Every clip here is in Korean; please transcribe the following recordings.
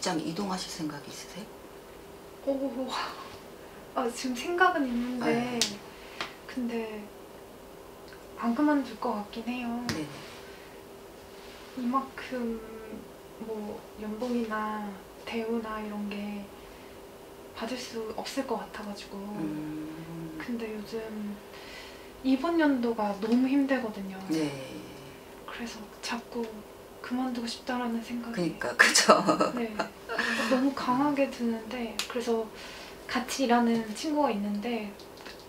직장 이동하실 생각이 있으세요? 오, 지금 생각은 있는데 근데 안 그만둘 것 같긴 해요. 네. 이만큼 뭐 연봉이나 대우나 이런 게 받을 수 없을 것 같아가지고. 근데 요즘 이번 연도가 너무 힘들거든요. 네. 그래서 자꾸 그만두고 싶다라는 생각이. 그러니까 그죠. 네. 너무 강하게 드는데, 그래서 같이 일하는 친구가 있는데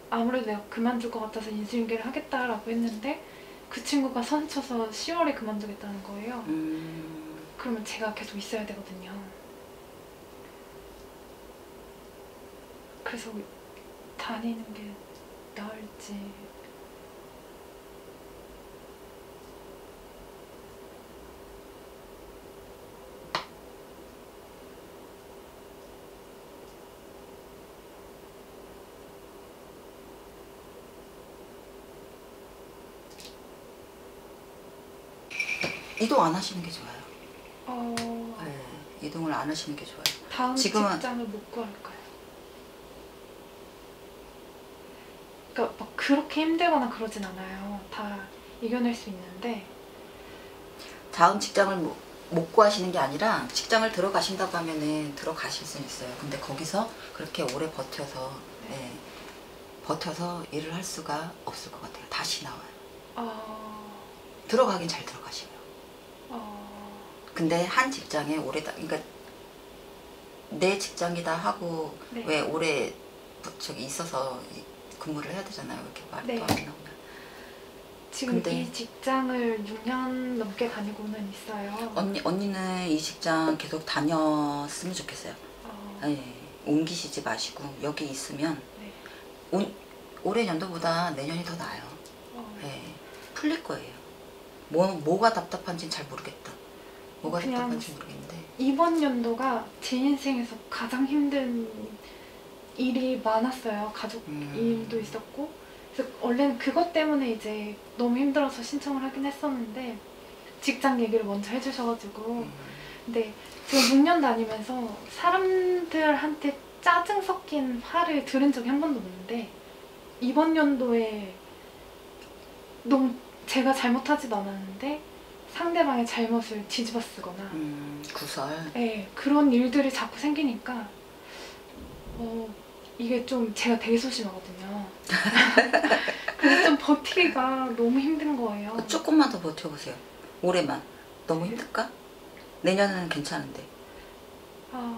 아무래도 내가 그만둘 것 같아서 인수인계를 하겠다라고 했는데 그 친구가 선쳐서 10월에 그만두겠다는 거예요. 그러면 제가 계속 있어야 되거든요. 그래서 다니는 게 나을지. 이동 안 하시는 게 좋아요. 네, 이동을 안 하시는 게 좋아요. 다음 지금은 직장을 못 구할까요? 그러니까 막 그렇게 힘들거나 그러진 않아요. 다 이겨낼 수 있는데. 다음 직장을 못 구하시는 게 아니라 직장을 들어가신다고 하면은 들어가실 수는 있어요. 근데 거기서 그렇게 오래 버텨서 버텨서 일을 할 수가 없을 것 같아요. 다시 나와요. 들어가긴 잘 들어가시면. 근데 한 직장에 그러니까 내 직장이다 하고 왜 오래 저기 있어서 근무를 해야 되잖아요. 이렇게 말도 안 나오면. 지금 근데 이 직장을 6년 넘게 다니고는 있어요. 언니는 이 직장 계속 다녔으면 좋겠어요. 네, 옮기시지 마시고 여기 있으면 올해 연도보다 내년이 더 나아요. 네, 풀릴 거예요. 뭐가 답답한지는 잘 모르겠다. 뭐가 답답한지 모르겠는데 이번 연도가 제 인생에서 가장 힘든 일이 많았어요. 가족 일도 있었고. 그래서 원래는 그것 때문에 이제 너무 힘들어서 신청을 하긴 했었는데 직장 얘기를 먼저 해주셔가지고. 근데 지금 6년 다니면서 사람들한테 짜증 섞인 화를 들은 적이 한 번도 없는데 이번 연도에 너무 제가 잘못하지도 않았는데 상대방의 잘못을 뒤집어 쓰거나 구설. 네, 그런 일들이 자꾸 생기니까 이게 좀 제가 되게 소심하거든요. 그래서 좀 버티기가 너무 힘든 거예요. 조금만 더 버텨보세요. 올해만. 너무 힘들까? 내년은 괜찮은데.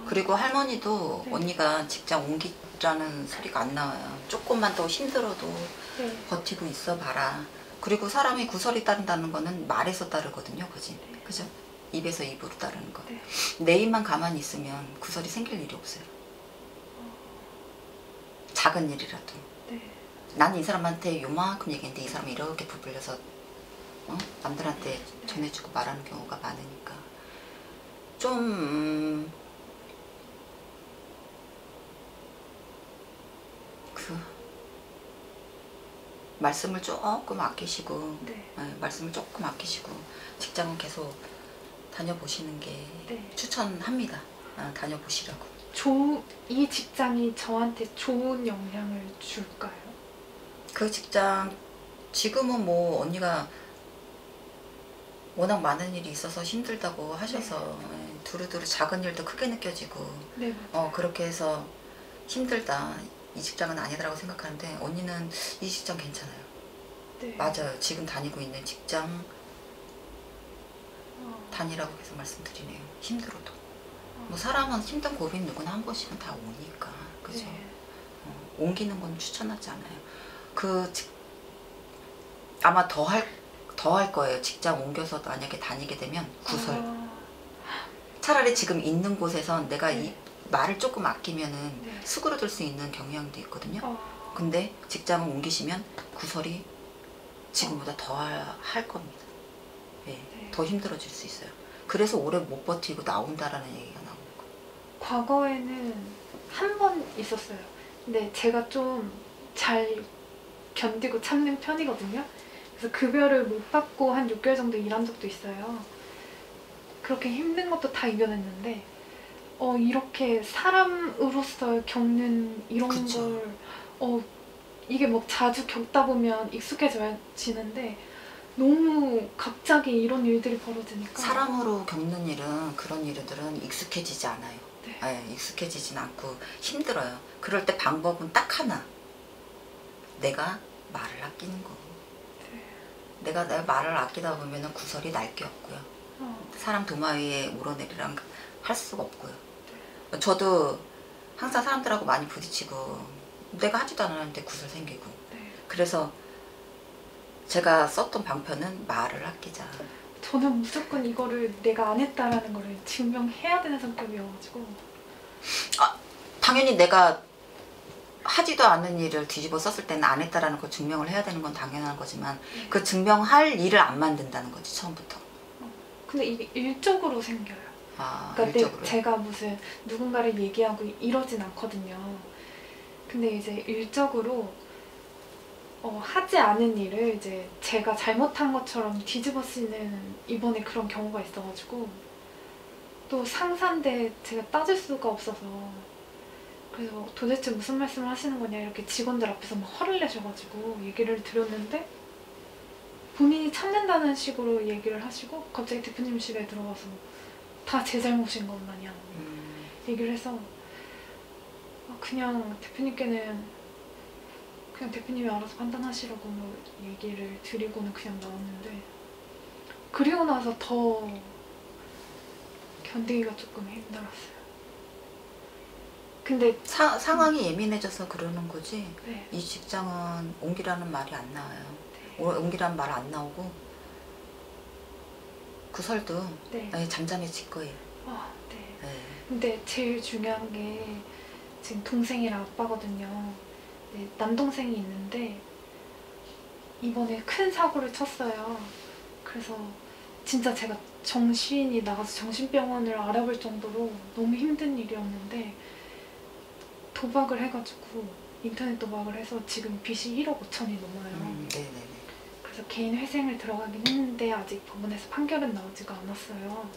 그리고 할머니도 언니가 직장 옮기라는 소리가 안 나와요. 조금만 더 힘들어도 버티고 있어 봐라. 그리고 사람이 구설이 따른다는 거는 말에서 따르거든요. 그죠? 입에서 입으로 따르는 거. 내 입만 가만히 있으면 구설이 생길 일이 없어요. 작은 일이라도. 난 이 사람한테 요만큼 얘기했는데 이 사람이 이렇게 부풀려서 남들한테 전해주고 말하는 경우가 많으니까 좀 말씀을 조금 아끼시고 말씀을 조금 아끼시고 직장은 계속 다녀보시는 게 추천합니다. 다녀보시라고. 이 직장이 저한테 좋은 영향을 줄까요? 그 직장 지금은 뭐 언니가 워낙 많은 일이 있어서 힘들다고 하셔서 두루두루 작은 일도 크게 느껴지고 그렇게 해서 힘들다, 이 직장은 아니다라고 생각하는데 언니는 이 직장 괜찮아요. 맞아요. 지금 다니고 있는 직장 다니라고 계속 말씀드리네요. 힘들어도. 뭐 사람은 힘든 고비는 누구나 한 번씩은 다 오니까. 그죠? 옮기는 건 추천하지 않아요. 아마 더 할 거예요. 직장 옮겨서 만약에 다니게 되면 구설. 차라리 지금 있는 곳에선 내가 이 말을 조금 아끼면은 수그러들 수 있는 경향도 있거든요. 근데 직장을 옮기시면 구설이 지금보다 더 할 겁니다. 더 힘들어질 수 있어요. 그래서 오래 못 버티고 나온다라는 얘기가 나오는 거예요. 과거에는 한 번 있었어요. 근데 제가 좀 잘 견디고 참는 편이거든요. 그래서 급여를 못 받고 한 6개월 정도 일한 적도 있어요. 그렇게 힘든 것도 다 이겨냈는데 이렇게 사람으로서 겪는 이런 그쵸. 걸 이게 뭐 자주 겪다 보면 익숙해지는데 너무 갑자기 이런 일들이 벌어지니까 사람으로 겪는 일은 그런 일들은 익숙해지지 않아요. 네. 네, 익숙해지진 않고 힘들어요. 그럴 때 방법은 딱 하나. 내가 말을 아끼는 거. 네. 내가 내 말을 아끼다 보면은 구설이 날 게 없고요. 사람 도마 위에 오르내리랑 할 수가 없고요. 저도 항상 사람들하고 많이 부딪히고 내가 하지도 않았는데 구설 생기고. 네. 그래서 제가 썼던 방편은 말을 아끼자. 저는 무조건 이거를 내가 안 했다라는 거를 증명해야 되는 성격이어가지고 당연히 내가 하지도 않은 일을 뒤집어 썼을 때는 안 했다라는 걸 증명을 해야 되는 건 당연한 거지만 네. 그 증명할 일을 안 만든다는 거지 처음부터. 근데 이게 일적으로 생겨요. 그러니까 일적으로. 제가 무슨 누군가를 얘기하고 이러진 않거든요. 근데 이제 일적으로 하지 않은 일을 이제 제가 잘못한 것처럼 뒤집어 쓰는 이번에 그런 경우가 있어가지고 또 상사인데 제가 따질 수가 없어서 그래서 도대체 무슨 말씀을 하시는 거냐 이렇게 직원들 앞에서 막 화를 내셔가지고 얘기를 드렸는데 본인이 참는다는 식으로 얘기를 하시고 갑자기 대표님실에 들어가서 다 제 잘못인 것 마냥 얘기를 해서 그냥 대표님께는 그냥 대표님이 알아서 판단하시라고 뭐 얘기를 드리고는 그냥 나왔는데 그리고 나서 더 견디기가 조금 힘들었어요. 근데 상황이 예민해져서 그러는 거지. 네. 이 직장은 옹기라는 말이 안 나와요. 네. 옹기라는 말 안 나오고 구설도 네. 잠잠해질 거예요. 네. 네. 근데 제일 중요한 게 지금 동생이랑 아빠거든요. 네, 남동생이 있는데 이번에 큰 사고를 쳤어요. 그래서 진짜 제가 정신이 나가서 정신병원을 알아볼 정도로 너무 힘든 일이었는데 도박을 해가지고 인터넷 도박을 해서 지금 빚이 1억 5천이 넘어요. 네네네. 그래서 개인 회생을 들어가긴 했는데 아직 법원에서 판결은 나오지가 않았어요.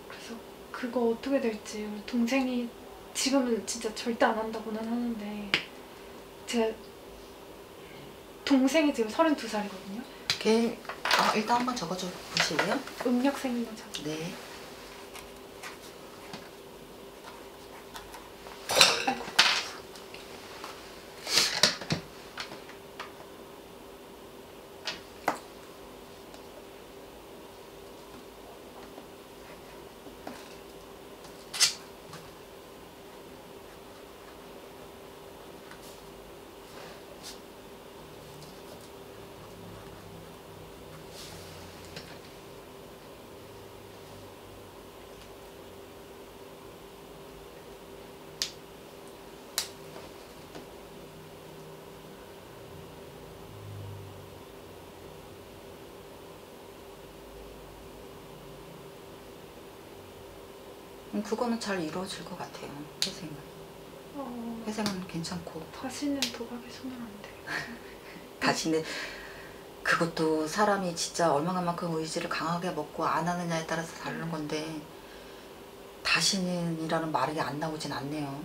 그래서 그거 어떻게 될지 우리 동생이 지금은 진짜 절대 안 한다고는 하는데 제가 동생이 지금 32살이거든요. 개인 일단 한번 적어줘 보실래요? 음력생일만 적어. 네. 그거는 잘 이루어질 것 같아요. 회생은. 회생은 괜찮고. 다시는 도박에 손을 안 대. 다시는 그것도 사람이 진짜 얼마만큼 의지를 강하게 먹고 안 하느냐에 따라서 다른 건데 다시는이라는 말이 안 나오진 않네요.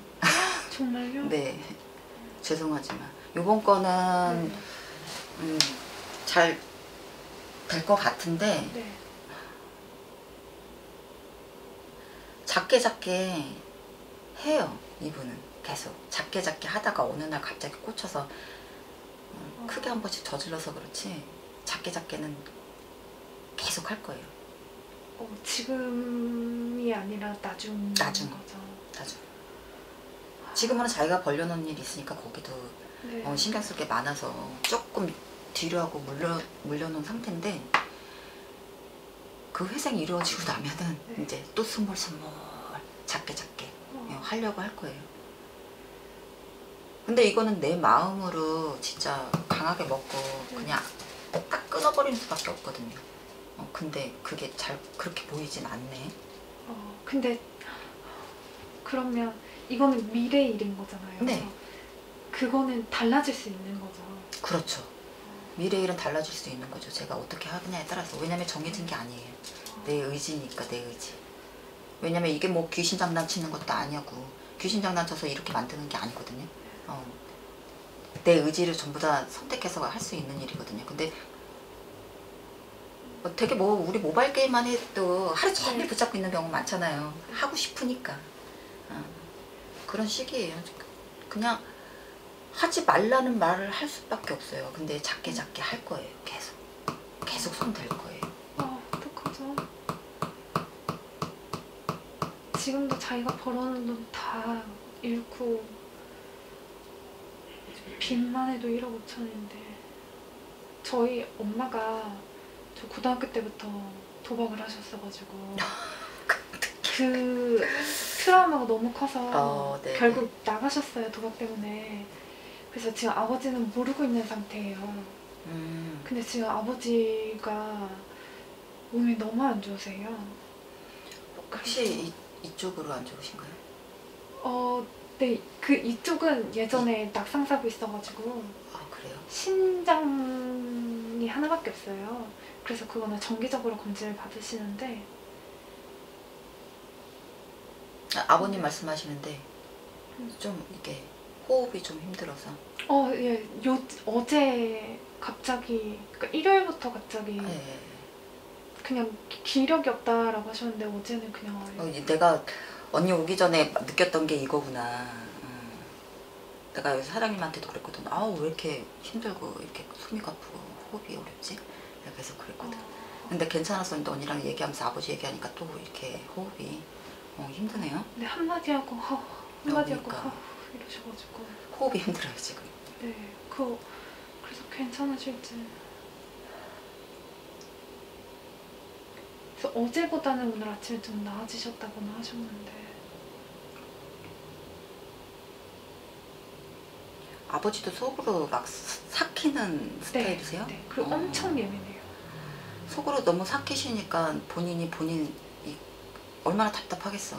정말요? 네. 죄송하지만 요번 거는 네. 잘 될 것 같은데 네. 작게 해요. 이분은 계속 작게 하다가 어느 날 갑자기 꽂혀서 크게 한 번씩 저질러서 그렇지 작게는 계속 할 거예요. 지금이 아니라 나중 나중. 거죠. 나중. 지금은 자기가 벌려놓은 일이 있으니까 거기도 네. 신경 쓸 게 많아서 조금 뒤로 하고 물려놓은 상태인데 그 회생이 이루어지고 나면은 네. 이제 또 스몰스몰 작게 하려고 할 거예요. 근데 이거는 내 마음으로 진짜 강하게 먹고 그냥 딱 끊어버리는 수밖에 없거든요. 근데 그게 잘 그렇게 보이진 않네. 근데 그러면 이거는 미래 일인 거잖아요. 네. 그거는 달라질 수 있는 거죠. 그렇죠. 미래 일은 달라질 수 있는 거죠. 제가 어떻게 하느냐에 따라서. 왜냐면 정해진 게 아니에요. 내 의지니까 내 의지. 왜냐면 이게 뭐 귀신 장난치는 것도 아니고 귀신 장난쳐서 이렇게 만드는 게 아니거든요. 내 의지를 전부 다 선택해서 할 수 있는 일이거든요. 근데 되게 뭐 우리 모바일 게임만 해도 하루 종일 붙잡고 있는 경우 많잖아요. 하고 싶으니까. 그런 시기예요. 그냥 하지 말라는 말을 할 수밖에 없어요. 근데 작게 할 거예요. 계속 손 댈 거예요. 어떡하죠? 지금도 자기가 벌어놓은 돈 다 잃고 빚만 해도 1억 5천인데 저희 엄마가 저 고등학교 때부터 도박을 하셨어가지고 그 트라우마가 너무 커서 네. 결국 나가셨어요, 도박 때문에. 그래서 지금 아버지는 모르고 있는 상태예요. 근데 지금 아버지가 몸이 너무 안 좋으세요. 혹시 이쪽으로 안 좋으신가요? 네. 그 이쪽은 예전에 낙상사고 있어가지고 그래요? 신장이 하나밖에 없어요. 그래서 그거는 정기적으로 검진을 받으시는데 아버님 말씀하시는데 좀 이게 호흡이 좀 힘들어서. 예. 어제 갑자기 그러니까 일요일부터 갑자기 네. 그냥 기력이 없다라고 하셨는데 어제는 그냥 내가 언니 오기 전에 느꼈던 게 이거구나. 내가 여기서 사장님한테도 그랬거든. 왜 이렇게 힘들고 이렇게 숨이 가쁘고 호흡이 어렵지? 내가 계속 그랬거든. 근데 괜찮았었는데 언니랑 얘기하면서 아버지 얘기하니까 또 이렇게 호흡이 힘드네요. 네, 한마디 하고 한마디 하고 그러니까. 이러셔가지고 호흡이 힘들어요 지금. 네, 그래서 괜찮으실지. 그래서 어제보다는 오늘 아침에 좀 나아지셨다고는 하셨는데. 아버지도 속으로 막 삭히는 스타일이세요? 네. 그리고 엄청 예민해요. 속으로 너무 삭히시니까 본인이 얼마나 답답하겠어.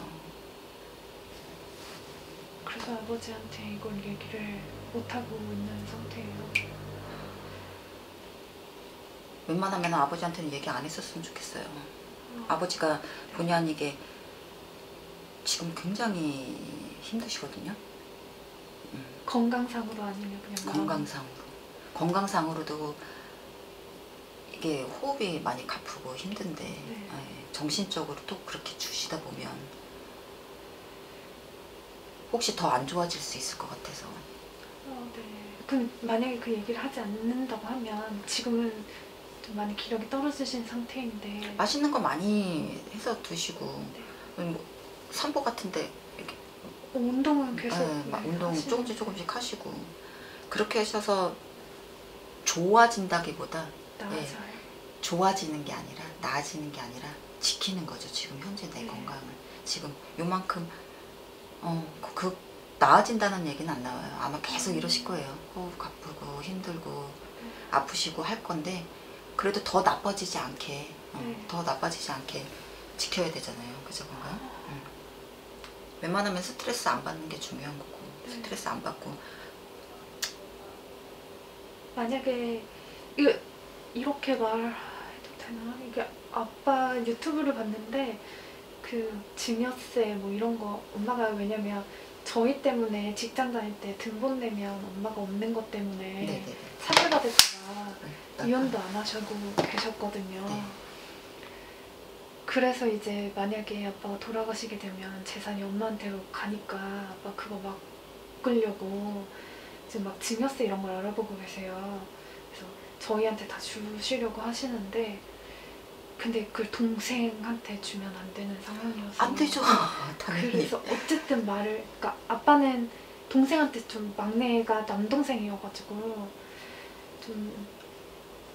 그래서 아버지한테 이걸 얘기를 못하고 있는 상태예요. 웬만하면 아버지한테는 얘기 안 했었으면 좋겠어요. 아버지가 본의 아니게 지금 굉장히 힘드시거든요. 건강상으로 아니면 그냥 건강상으로도 이게 호흡이 많이 가쁘고 힘든데 정신적으로 또 그렇게 주시다 보면 혹시 더 안 좋아질 수 있을 것 같아서. 네. 그럼 만약에 그 얘기를 하지 않는다고 하면 지금은 좀 많이 기력이 떨어지신 상태인데 맛있는 거 많이 해서 드시고 뭐 산보 같은데 이렇게 운동은 계속 운동 조금씩 하시고 그렇게 하셔서 좋아진다기보다 나아져요. 좋아지는 게 아니라 나아지는 게 아니라 지키는 거죠. 지금 현재 내 건강을 지금 요만큼 나아진다는 얘기는 안 나와요. 아마 계속 이러실 거예요. 호흡 가쁘고 힘들고 아프시고 할 건데 그래도 더 나빠지지 않게 지켜야 되잖아요. 그죠? 건강? 웬만하면 스트레스 안 받는 게 중요한 거고 스트레스 안 받고. 만약에 이렇게 말해도 되나? 이게 아빠 유튜브를 봤는데 그 증여세 뭐 이런 거 엄마가 왜냐면 저희 때문에 직장 다닐 때 등본 내면 엄마가 없는 것 때문에 사죄받을까봐 이혼도 안 하시고 계셨거든요. 그래서 이제 만약에 아빠가 돌아가시게 되면 재산이 엄마한테로 가니까 아빠 그거 막 끌려고 지금 막 증여세 이런 걸 알아보고 계세요. 그래서 저희한테 다 주시려고 하시는데 근데 그걸 동생한테 주면 안 되는 상황이어서 안 되죠. 당연히. 그래서 어쨌든 그러니까 아빠는 동생한테 좀 막내가 남동생이어가지고 좀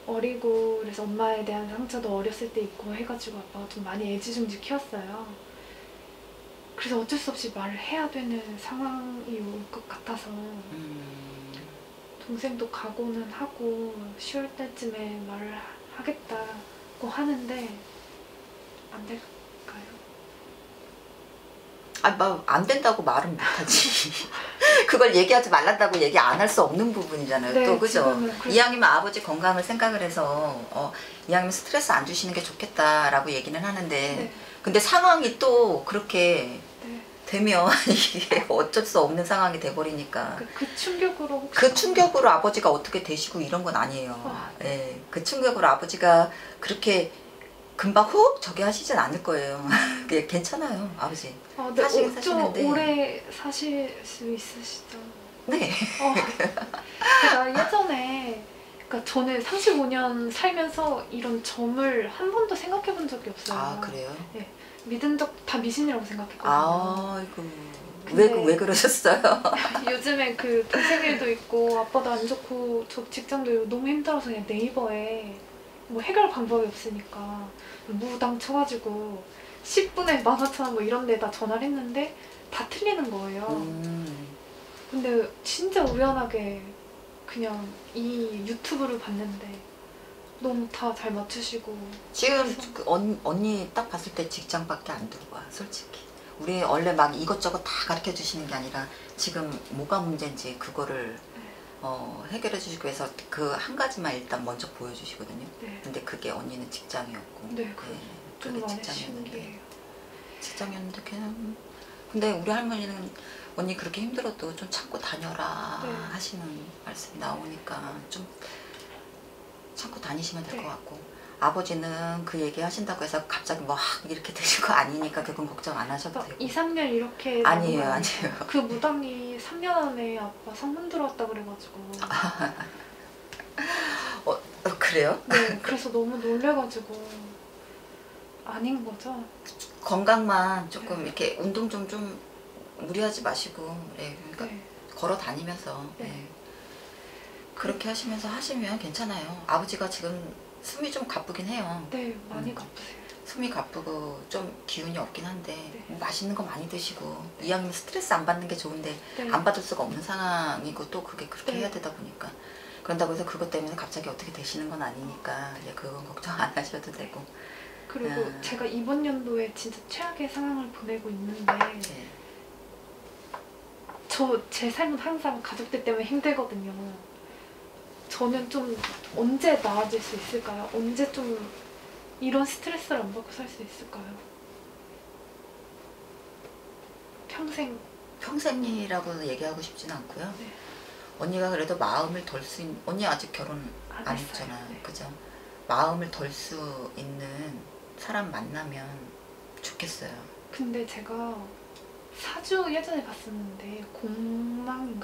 어리고 그래서 엄마에 대한 상처도 어렸을 때 있고 해가지고 아빠가 좀 많이 애지중지 키웠어요. 그래서 어쩔 수 없이 말을 해야 되는 상황이 올 것 같아서 동생도 각오는 하고 10월 달쯤에 말을 하겠다고 하는데 안 될까요? 안 된다고 말은 못하지. 그걸 얘기하지 말란다고 얘기 안 할 수 없는 부분이잖아요. 네, 또 그죠? 지금은 이왕이면 아버지 건강을 생각을 해서 이왕이면 스트레스 안 주시는 게 좋겠다라고 얘기는 하는데 네. 근데 상황이 또 그렇게 네. 되면 이게 어쩔 수 없는 상황이 돼버리니까 그 충격으로 혹시 그 충격으로 아버지가 어떻게 되시고 이런 건 아니에요. 아. 예, 그 충격으로 아버지가 그렇게 금방 훅 저기 하시진 않을 거예요. 그게 괜찮아요, 아버지. 네, 사시긴 좀 사시는데. 오래 사실 수 있으시죠? 네. 제가 예전에 그러니까 저는 35년 살면서 이런 점을 한 번도 생각해 본 적이 없어요. 아, 그래요? 믿은 적 다 미신이라고 생각했거든요. 아이고. 근데 왜 그러셨어요? 요즘에 그 동생일도 있고 아빠도 안 좋고 저 직장도 너무 힘들어서 그냥 네이버에 뭐 해결 방법이 없으니까 무당 쳐가지고 10분에 15,000원 뭐 이런 데다 전화를 했는데 다 틀리는 거예요. 근데 진짜 우연하게 그냥 이 유튜브를 봤는데 너무 다 잘 맞추시고 지금 그 언니 딱 봤을 때 직장밖에 안 들어와, 솔직히. 우리 원래 막 이것저것 다 가르쳐 주시는 게 아니라 지금 뭐가 문제인지 그거를 해결해 주시기 위해서 그 한 가지만 일단 먼저 보여주시거든요. 네. 근데 그게 언니는 직장이었고. 네, 좀 그게 많이 직장이었는데. 신기해요. 직장이었는데 걔는 근데 우리 할머니는 언니 그렇게 힘들어도 좀 참고 다녀라 네. 하시는 말씀이 나오니까 좀 참고 다니시면 될 것 네. 같고 아버지는 그 얘기 하신다고 해서 갑자기 막 이렇게 되실 거 아니니까 그건 걱정 안 하셔도 되고 2, 3년 이렇게 아니에요 넘어가요. 아니에요 그 무당이 3년 안에 아빠 상문 들어왔다 그래가지고 그래요? 네, 그래서 너무 놀래가지고 아닌 거죠? 건강만 조금 이렇게 운동 좀 무리하지 마시고 그러니까 네. 걸어 다니면서 네. 그렇게 하시면서 하시면 괜찮아요. 아버지가 지금 숨이 좀 가쁘긴 해요. 네, 많이 가쁘세요. 숨이 가쁘고 좀 기운이 없긴 한데 네. 뭐 맛있는 거 많이 드시고 이왕이면 스트레스 안 받는 게 좋은데 네. 안 받을 수가 없는 상황이고 또 그게 그렇게 네. 해야 되다 보니까 그런다고 해서 그것 때문에 갑자기 어떻게 되시는 건 아니니까 이제 그건 걱정 안 하셔도 되고 그리고 제가 이번 연도에 진짜 최악의 상황을 보내고 있는데 네. 제 삶은 항상 가족들 때문에 힘들거든요. 저는 좀 언제 나아질 수 있을까요? 언제 좀 이런 스트레스를 안 받고 살 수 있을까요? 평생이라고 얘기하고 싶지는 않고요. 네. 언니가 그래도 마음을 덜 수 있는 언니 아직 결혼 안 안 했어요. 했잖아. 네. 그죠? 마음을 덜 수 있는 사람 만나면 좋겠어요. 근데 제가 사주 예전에 봤었는데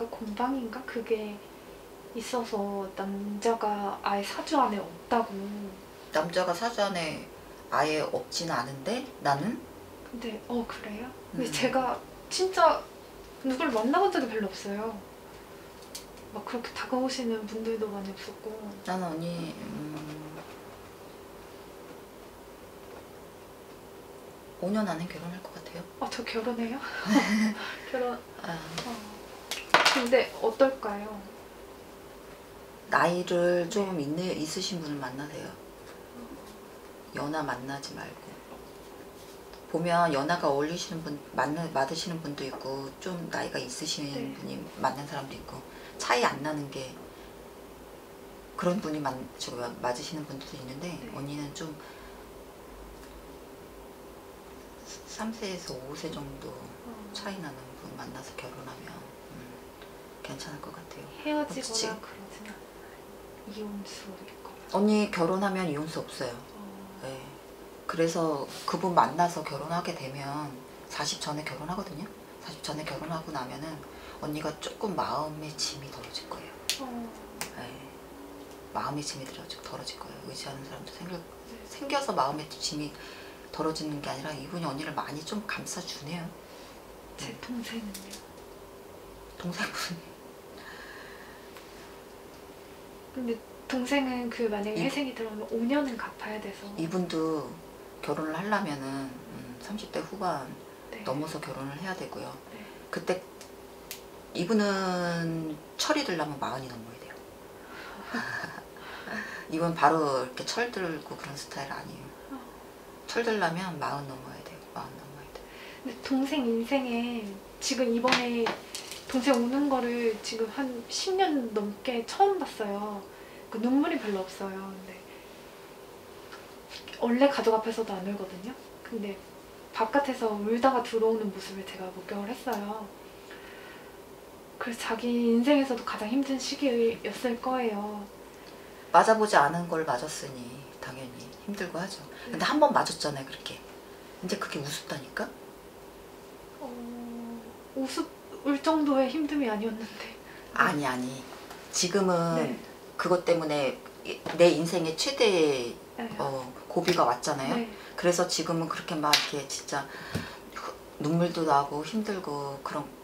공방인가 그게 있어서 남자가 아예 사주 안에 없다고. 남자가 사주 안에 아예 없지는 않은데 나는 근데 그래요? 근데 제가 진짜 누굴 만나본 적이 별로 없어요. 막 그렇게 다가오시는 분들도 많이 없었고. 나는 언니 5년 안에 결혼할 것 같아요. 저 결혼해요? 결혼. 아, 근데 어떨까요? 나이를 좀 있으신 분을 만나세요. 연하 만나지 말고. 보면 연하가 어울리시는 분, 맞으시는 분도 있고 좀 나이가 있으신 네. 분이 만난 사람도 있고 차이 안 나는 게 그런 분이 맞으시는 분들도 있는데 네. 언니는 좀 3세에서 5세 정도 차이 나는 분 만나서 결혼하면 괜찮을 것 같아요. 헤어지거나 그러진 않아요. 이혼수일까? 언니 결혼하면 이혼수 없어요. 네. 그래서 그분 만나서 결혼하게 되면 40 전에 결혼하거든요. 40 전에 결혼하고 나면은 언니가 조금 마음의 짐이 덜어질 거예요. 네. 마음의 짐이 덜어질 거예요. 의지하는 사람도 생겨서 마음의 짐이 덜어지는 게 아니라 이분이 언니를 많이 좀 감싸주네요. 제 동생은요? 동생분. 근데 동생은 만약에 회생이 들어오면 5년은 갚아야 돼서. 이분도 결혼을 하려면은 30대 후반 네. 넘어서 결혼을 해야 되고요. 네. 그때 이분은 철이 들려면 40이 넘어야 돼요. 이건 바로 이렇게 철 들고 그런 스타일 아니에요. 철 들려면 40 넘어야 돼요. 40 넘어야 돼요. 근데 동생 인생에 지금 이번에 동생 우는 거를 지금 한 10년 넘게 처음 봤어요. 그 눈물이 별로 없어요. 근데 원래 가족 앞에서도 안 울거든요. 근데 바깥에서 울다가 들어오는 모습을 제가 목격을 했어요. 그래서 자기 인생에서도 가장 힘든 시기였을 거예요. 맞아보지 않은 걸 맞았으니 당연히 힘들고 하죠. 근데 한 번 맞았잖아요, 그렇게. 이제 그게 우습다니까? 울 정도의 힘듦이 아니었는데. 아니. 지금은 네. 그것 때문에 내 인생의 최대 네. 고비가 왔잖아요. 네. 그래서 지금은 그렇게 막 이렇게 진짜 눈물도 나고 힘들고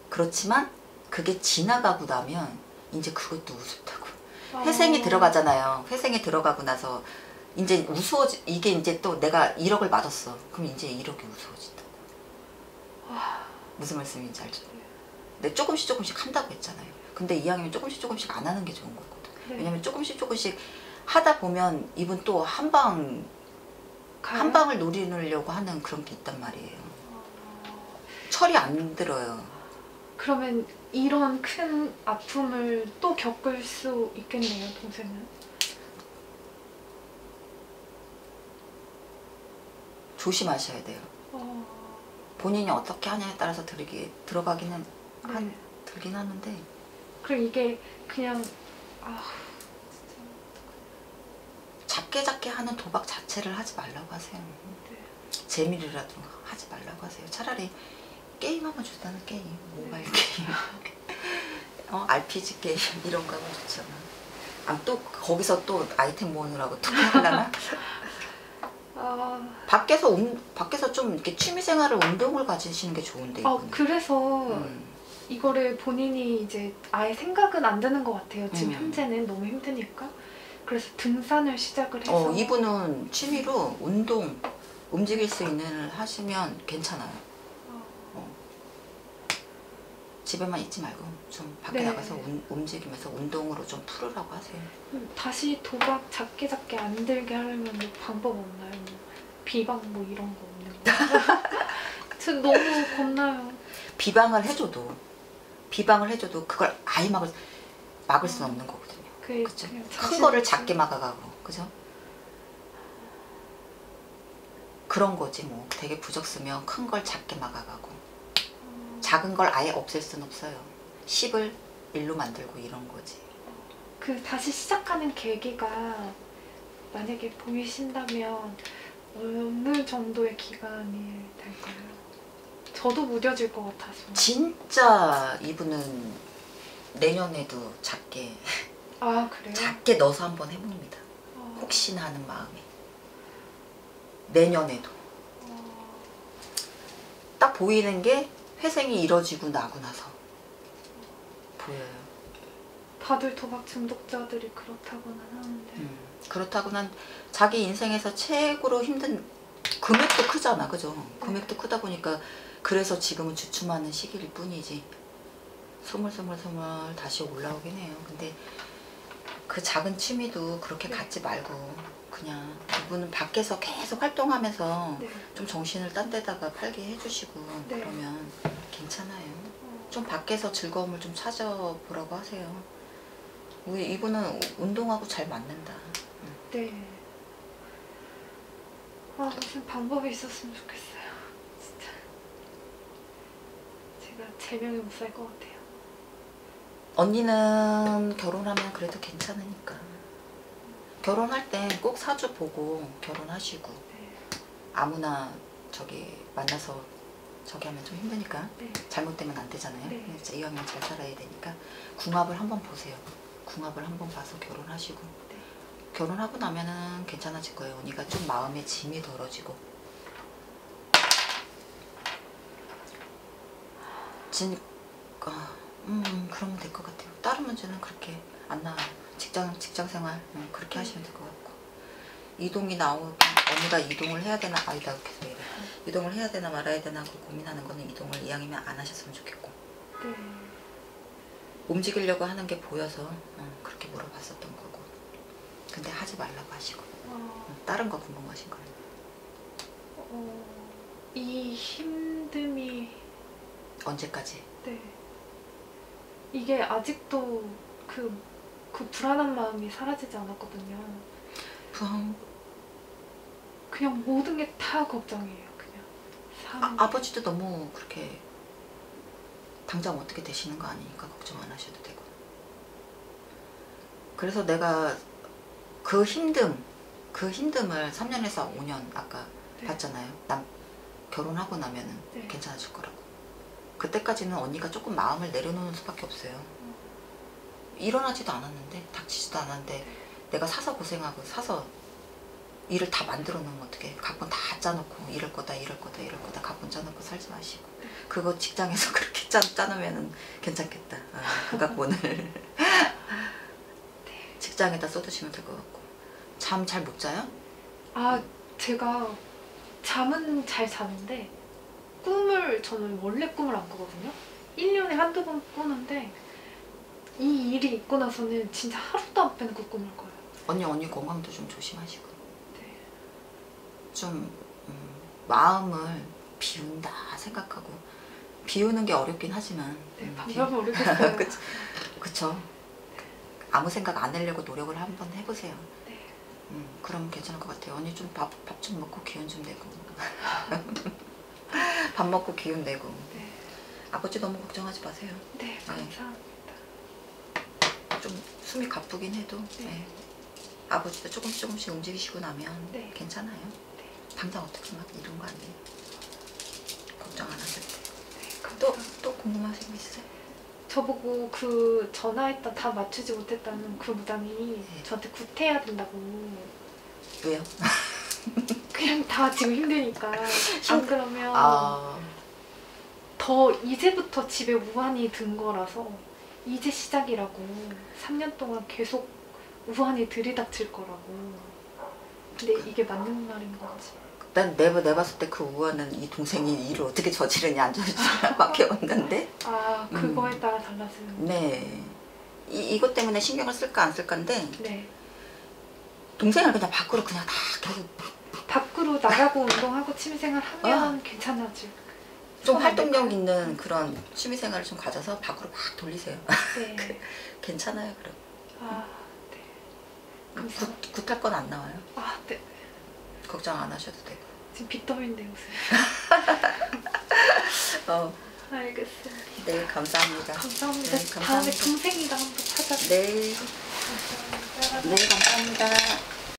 그렇지만 그게 지나가고 나면 이제 그것도 우습다고. 회생이 들어가잖아요. 회생에 들어가고 나서 이제 이게 이제 또 내가 1억을 맞았어. 그럼 이제 1억이 우스워진다고. 무슨 말씀인지 알죠? 근데 조금씩 한다고 했잖아요. 근데 이왕이면 조금씩 안 하는 게 좋은 거거든. 네. 왜냐면 조금씩 하다 보면 이분 또 한 방을 노리려고 하는 그런 게 있단 말이에요. 철이 안 들어요. 그러면 이런 큰 아픔을 또 겪을 수 있겠네요, 동생은. 조심하셔야 돼요. 본인이 어떻게 하냐에 따라서 들어가기는 네. 들긴 하는데. 그럼 이게 그냥 작게 하는 도박 자체를 하지 말라고 하세요. 네. 재미라도 하지 말라고 하세요. 차라리 게임하면 좋다는 게임, 모바일 게임, RPG 게임 이런 거 하면 좋잖아. 또 거기서 또 아이템 모으느라고 또 하려나? 밖에서 좀 이렇게 취미생활을 운동을 가지시는 게 좋은데. 그래서 이거를 본인이 이제 아예 생각은 안 드는 것 같아요. 지금 현재는 너무 힘드니까. 그래서 등산을 시작을 해서. 이분은 취미로 움직일 수 있는 일 하시면 괜찮아요. 집에만 있지 말고 좀 밖에 네. 나가서 움직이면서 운동으로 좀 풀으라고 하세요. 다시 도박 작게 안 들게 하려면 뭐 방법 없나요? 비방 뭐 이런 거 없는 거? 저 너무 겁나요. 비방을 해줘도 그걸 아예 막을 수는 없는 거거든요. 그죠? 큰 거를 작게 막아가고, 그죠? 그런 거지 뭐. 되게 부적쓰면 큰 걸 작게 막아가고, 작은 걸 아예 없앨 순 없어요. 10을 1로 만들고 이런 거지. 다시 시작하는 계기가 만약에 보이신다면 어느 정도의 기간이 될까요? 저도 무뎌질 것 같아서. 진짜 이분은 내년에도 작게 그래요? 작게 넣어서 한번 해봅니다. 혹시나 하는 마음에. 내년에도. 딱 보이는 게 회생이 이뤄지고 나고 나서 보여요. 다들 도박 중독자들이 그렇다고는 하는데. 그렇다고는 자기 인생에서 최고로 힘든 금액도 크잖아, 그죠? 금액도 크다 보니까 그래서 지금은 주춤하는 시기일 뿐이지 스물스물 다시 올라오긴 해요. 근데 그 작은 취미도 그렇게 갖지 말고 그냥 이분은 밖에서 계속 활동하면서 좀 정신을 딴 데다가 팔게 해주시고 그러면 괜찮아요. 좀 밖에서 즐거움을 좀 찾아보라고 하세요. 이분은 운동하고 잘 맞는다. 네. 무슨 방법이 있었으면 좋겠어요. 진짜. 제가 제명에 못 살 것 같아요. 언니는 결혼하면 그래도 괜찮으니까. 결혼할 땐 꼭 사주 보고 결혼하시고. 아무나 만나서 하면 좀 힘드니까. 잘못되면 안 되잖아요. 진짜 이왕이면 잘 살아야 되니까 궁합을 한번 보세요. 궁합을 한번 봐서 결혼하시고. 결혼하고 나면은 괜찮아질 거예요. 언니가 좀 마음의 짐이 덜어지고. 그러면 될 것 같아요. 다른 문제는 그렇게 안 나와요. 직장 생활 그렇게 하시면 될 것 같고. 이동이 나오면 언니가 이동을 해야 되나 이동을 해야 되나 말아야 되나 고민하는 거는 이동을 이왕이면 안 하셨으면 좋겠고. 움직이려고 하는 게 보여서 그렇게 물어봤었던 거고. 근데 하지 말라고 하시고. 다른 거 궁금하신 거는? 이 힘듦이 언제까지? 이게 아직도 그 불안한 마음이 사라지지 않았거든요. 그냥 모든 게 다 걱정이에요. 그냥 사는 게. 아버지도 너무 그렇게 당장 어떻게 되시는 거 아니니까 걱정 안 하셔도 되고. 그래서 내가 그 힘듦을 3년에서 5년 아까 네. 봤잖아요. 난 결혼하고 나면은 네. 괜찮아질 거라고. 그때까지는 언니가 조금 마음을 내려놓는 수밖에 없어요. 일어나지도 않았는데, 닥치지도 않았는데, 내가 사서 고생하고 사서 일을 다 만들어 놓으면 어떡해. 각본 다 짜놓고 이럴 거다 각본 짜놓고 살지 마시고. 그거 직장에서 그렇게 짜놓으면 괜찮겠다. 그 각본을 직장에다 쏟으시면 될 것 같고. 잠 잘 못 자요? 제가 잠은 잘 자는데 저는 원래 꿈을 안 꾸거든요. 1년에 한두 번 꾸는데 이 일이 있고 나서는 진짜 하루도 안 빼놓고 꿈을 꿔요. 언니 건강도 좀 조심하시고. 네. 좀 마음을 비운다 생각하고. 비우는 게 어렵긴 하지만. 네, 방법이 모르겠어요. 그쵸. 아무 생각 안 하려고 노력을 한번 해보세요. 네. 그럼 괜찮을 것 같아요. 언니 좀 밥 좀 먹고 기운 좀 내고. 밥 먹고 기운 내고. 네. 아버지 너무 걱정하지 마세요. 네, 감사합니다. 좀 숨이 가쁘긴 해도 네. 아버지도 조금씩 움직이시고 나면 네. 괜찮아요. 네. 당장 어떻게 막 이런 거 아니에요. 걱정 안 하실 때. 네, 또 궁금하신 거 있어요? 저보고 그 전화했다 다 맞추지 못했다는 그 무당이 저한테 구태해야 된다고. 왜요? 그냥 다 지금 힘드니까. 안 그러면 더 이제부터 집에 우환이 든 거라서 이제 시작이라고. 3년 동안 계속 우환이 들이닥칠 거라고. 근데 이게 맞는 말인 건지. 난 내봤을 때 그 우아는 이 동생이 일을 어떻게 저지르냐 안 저지르냐 밖에 없는데. 그거에 따라 달라지는. 네. 이것 때문에 신경을 쓸까 안 쓸까인데. 네. 동생을 그냥 밖으로 그냥 다 계속. 밖으로 나가고 운동하고 취미생활 하면 괜찮아질. 좀 활동력 있는 그런 취미생활을 좀 가져서 밖으로 막 돌리세요. 네. 괜찮아요 그럼. 네. 감사합니다. 굿할 건 안 나와요. 네. 걱정 안 하셔도 되고. 지금 빚더미인데 요새. 알겠습니다. 네, 감사합니다. 감사합니다. 네, 감사합니다. 다음에 동생이랑 한번 찾아뵙게요. 네. 감사합니다. 네, 감사합니다.